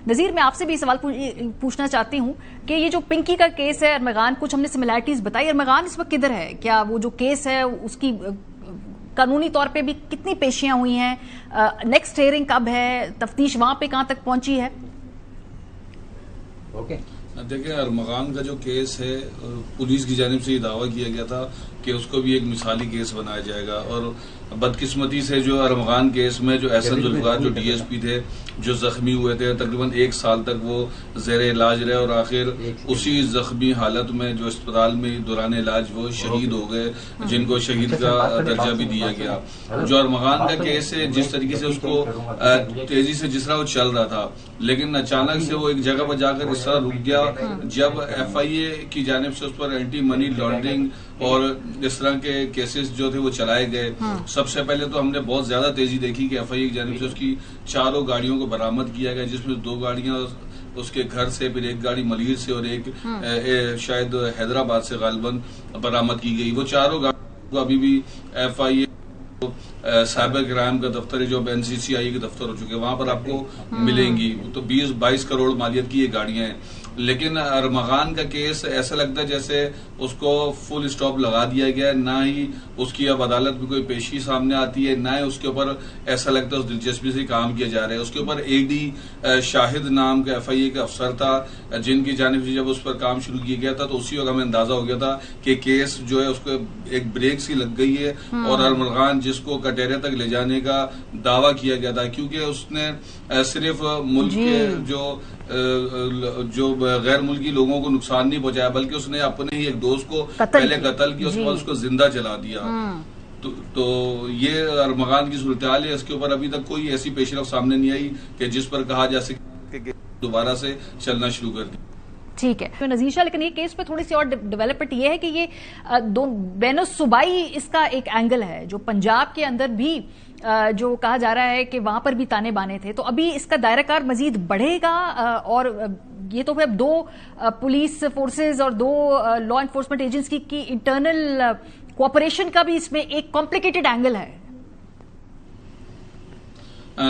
नजीर, मैं आपसे भी सवाल पूछना चाहती हूँ कि ये जो पिंकी का केस है, अरमगान, कुछ हमने सिमिलैरिटीज बताई। अरमगान इस वक्त किधर है? क्या वो जो केस है उसकी कानूनी तौर पे भी कितनी पेशियां हुई हैं? नेक्स्ट हियरिंग कब है? तफ्तीश वहां पे कहां तक पहुंची है? देखिए, अरमगान का जो केस है, पुलिस की जानिब से ये दावा किया गया था कि उसको भी एक मिसाली केस बनाया जाएगा, और बदकिस्मती से जो अरमगान केस में जो एहसन जुल्फकार जो डीएसपी थे, जो जख्मी हुए थे, तकरीबन 1 साल तक वो जेर इलाज रहे, और आखिर उसी जख्मी हालत में जो अस्पताल में दौरान इलाज वो शहीद हो गए, जिनको शहीद का दर्जा भी दिया गया। जो अरमगान का केस है, जिस तरीके से उसको तेजी से जिस तरह वो चल रहा था, लेकिन अचानक से वो एक जगह पर जाकर इस तरह रुक गया जब FIA की जानिब से उस पर एंटी मनी लॉन्ड्रिंग और इस तरह के केसेस जो थे वो चलाए गए। सबसे पहले तो हमने बहुत ज्यादा तेजी देखी कि FIA की जानिब से उसकी 4 गाड़ियों को बरामद किया गया, जिसमें 2 गाड़ियां उसके घर से, फिर 1 गाड़ी मलीर से और एक शायद हैदराबाद से गालिबन बरामद की गई। वो 4 गाड़ियों को अभी भी FIA साइबर क्राइम का दफ्तर है, जो अब NCCI के दफ्तर हो चुके हैं, वहां पर आपको मिलेंगी। तो 20-22 करोड़ मालियत की ये गाड़ियां हैं। लेकिन अरमगान का केस ऐसा लगता है जैसे उसको फुल स्टॉप लगा दिया गया है, ना ही उसकी अब अदालत में कोई पेशी सामने आती है, ना ही उसके ऊपर ऐसा लगता है उस दिलचस्पी से काम किया जा रहा है। उसके ऊपर AD शाहिद नाम का FIA का अफसर था, जिनकी जानिब से जब उस पर काम शुरू किया गया था तो उसी वक्त हमें अंदाजा हो गया था कि केस जो है उसको एक ब्रेक सी लग गई है, और अरमगान जिसको कटेरिया तक ले जाने का दावा किया गया था, क्योंकि उसने सिर्फ मुल्क के जो गैर मुल्की लोगों को नुकसान नहीं पहुंचाया, बल्कि उसने अपने ही एक दोस्त को पहले कत्ल किया, उसके बाद उसको जिंदा जला दिया। तो ये अरमगान की सूरत हाल है। इसके ऊपर अभी तक कोई ऐसी पेशरफ सामने नहीं आई कि जिस पर कहा जा सके कि दोबारा से चलना शुरू कर दिया। ठीक है तो नजीशा, लेकिन ये केस पे थोड़ी सी और डेवलपमेंट ये है कि ये बेनो सूबाई इसका एक एंगल है, जो पंजाब के अंदर भी जो कहा जा रहा है कि वहां पर भी ताने बाने थे, तो अभी इसका दायराकार मजीद बढ़ेगा। और ये तो फिर 2 पुलिस फोर्सेस और 2 लॉ एनफोर्समेंट एजेंसी की इंटरनल कोऑपरेशन का भी इसमें एक कॉम्प्लिकेटेड एंगल है।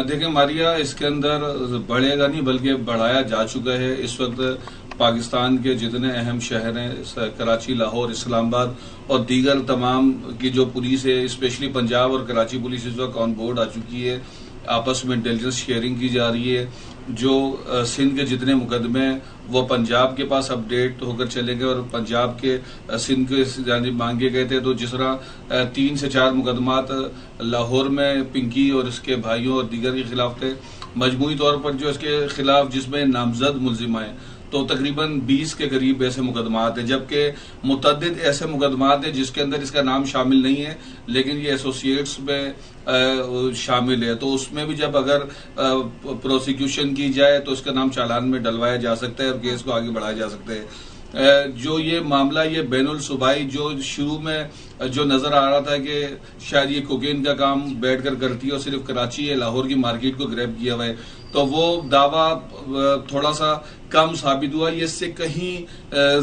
देखिए मारिया, इसके अंदर बढ़ेगा नहीं बल्कि बढ़ाया जा चुका है। इस वक्त पाकिस्तान के जितने अहम शहर हैं, कराची, लाहौर, इस्लामाबाद और दीगर तमाम की जो पुलिस है, स्पेशली पंजाब और कराची पुलिस इस वक्त ऑन बोर्ड आ चुकी है। आपस में इंटेलिजेंस शेयरिंग की जा रही है। जो सिंध के जितने मुकदमे वो पंजाब के पास अपडेट होकर चले गए, और पंजाब के सिंध के जानिब मांगे गए थे। तो जिस तरह 3 से 4 मुकदमात लाहौर में पिंकी और इसके भाइयों और दीगर के खिलाफ थे, मजमूई तौर पर जो इसके खिलाफ जिसमें नामजद मुलजिम आए, तो तकरीबन 20 के करीब ऐसे मुकदमात हैं, जबकि मुतअद्दिद ऐसे मुकदमात हैं जिसके अंदर इसका नाम शामिल नहीं है, लेकिन ये एसोसिएट्स में शामिल है। तो उसमें भी जब अगर प्रोसिक्यूशन की जाए तो इसका नाम चालान में डलवाया जा सकता है और केस को आगे बढ़ाया जा सकता है। जो ये मामला, ये बैनुल सूबाई जो शुरू में जो नजर आ रहा था कि शायद ये कोकेन का काम बैठकर करती है और सिर्फ कराची या लाहौर की मार्केट को ग्रैब किया हुआ है, तो वो दावा थोड़ा सा कम साबित हुआ। ये इससे कहीं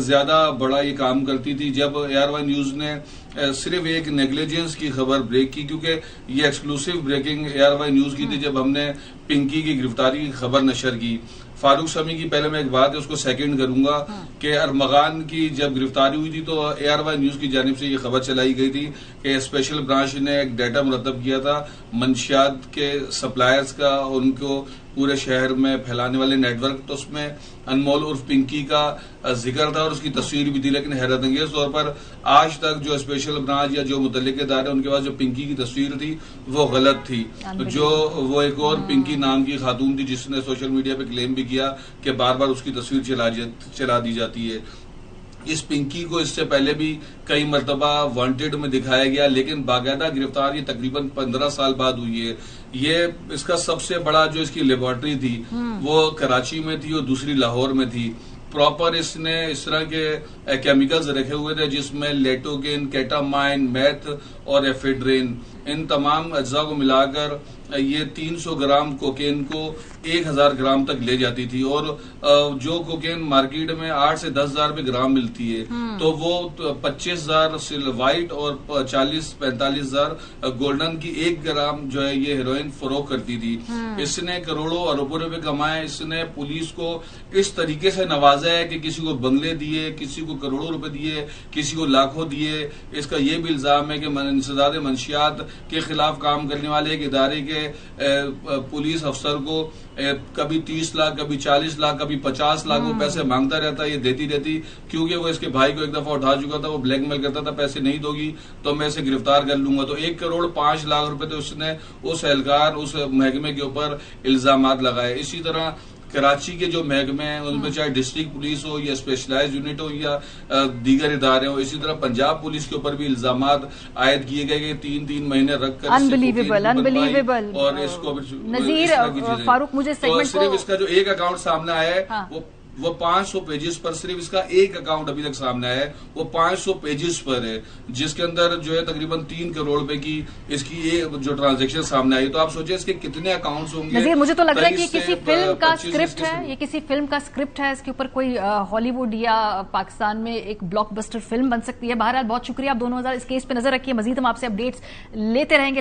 ज्यादा बड़ा ये काम करती थी। जब AR1 न्यूज ने सिर्फ एक नेग्लिजेंस की खबर ब्रेक की, क्योंकि ये एक्सक्लूसिव ब्रेकिंग AR1 न्यूज की थी जब हमने पिंकी की गिरफ्तारी की खबर नशर की। फारूक शमी की पहले मैं एक बात है उसको सेकंड करूंगा कि अरमगान की जब गिरफ्तारी हुई थी तो AR1 न्यूज की जानिब से ये खबर चलाई गई थी कि स्पेशल ब्रांच ने एक डाटा मुरतब किया था मंशियात के सप्लायर्स का, उनको पूरे शहर में फैलाने वाले नेटवर्क। तो उसमें अनमोल उर्फ पिंकी का जिक्र था और उसकी तस्वीर भी थी, लेकिन हैरत अंगेज तौर पर आज तक जो स्पेशल ब्रांच या जो मुतल्लिक इदारे हैं उनके पास जो पिंकी की तस्वीर थी वो गलत थी। जो वो एक और पिंकी नाम की खातून थी जिसने सोशल मीडिया पे क्लेम भी किया कि बार बार उसकी तस्वीर चला दी जाती है। इस पिंकी को इससे पहले भी कई मरतबा वांटेड में दिखाया गया, लेकिन बाकायदा गिरफ्तार ये तकरीबन 15 साल बाद हुई है। ये इसका सबसे बड़ा जो इसकी लेबोरेटरी थी वो कराची में थी और दूसरी लाहौर में थी। प्रॉपर इसने इस तरह के केमिकल्स रखे हुए थे जिसमें लेटोकेन, केटामाइन, मैथ और एफेड्रिन, इन तमाम अज्जा को मिलाकर ये 300 ग्राम कोकेन को 1000 ग्राम तक ले जाती थी। और जो कोकेन मार्केट में 8 से 10,000 रुपए ग्राम मिलती है, तो वो 25,000 व्हाइट और 40-45,000 गोल्डन की 1 ग्राम जो है ये हेरोइन फरोख्त करती थी। इसने करोड़ों अरबों रुपए कमाए। इसने पुलिस को इस तरीके से नवाजा है कि किसी को बंगले दिए, किसी को करोड़ों रुपए दिए, किसी को लाखों दिए। इसका ये भी इल्जाम है कि इंसदाद मंशियात के खिलाफ काम करने वाले एक इदारे के पुलिस अफसर को कभी 30 लाख, कभी 40 लाख, कभी 50 लाख वो पैसे मांगता रहता है, ये देती रहती, क्योंकि वो इसके भाई को एक दफा उठा चुका था। वो ब्लैकमेल करता था, पैसे नहीं दोगी तो मैं इसे गिरफ्तार कर लूंगा। तो 1,05,00,000 रुपए तो उसने उस एहलकार, उस महकमे के ऊपर इल्जामात लगाए। इसी तरह कराची के जो महकमे हैं उनमें चाहे डिस्ट्रिक्ट पुलिस हो या स्पेशलाइज्ड यूनिट हो या दीगर इदारे हो, इसी तरह पंजाब पुलिस के ऊपर भी इल्जामात आयद किए गए कि 3-3 महीने रखकर अनबिलीवेबल और इसको नजीर फारूक, मुझे तो सिर्फ इसका जो एक अकाउंट सामने आया है वो 500 पेजेस पर, सिर्फ इसका एक अकाउंट अभी तक सामने आया है, वो 500 पेजेस पर है, जिसके अंदर जो है तकरीबन 3 करोड़ रुपए की इसकी ये जो ट्रांजैक्शन सामने आई। तो आप सोचिए इसके कितने अकाउंट्स होंगे। नजीर, मुझे तो लग रहा है कि किसी फिल्म का स्क्रिप्ट है, ये किसी फिल्म का स्क्रिप्ट है। इसके ऊपर कोई हॉलीवुड या पाकिस्तान में एक ब्लॉकबस्टर फिल्म बन सकती है। बहरहाल बहुत शुक्रिया आप दोनों। इस केस पे नजर रखिए, मजीद हम आपसे अपडेट्स लेते रहेंगे।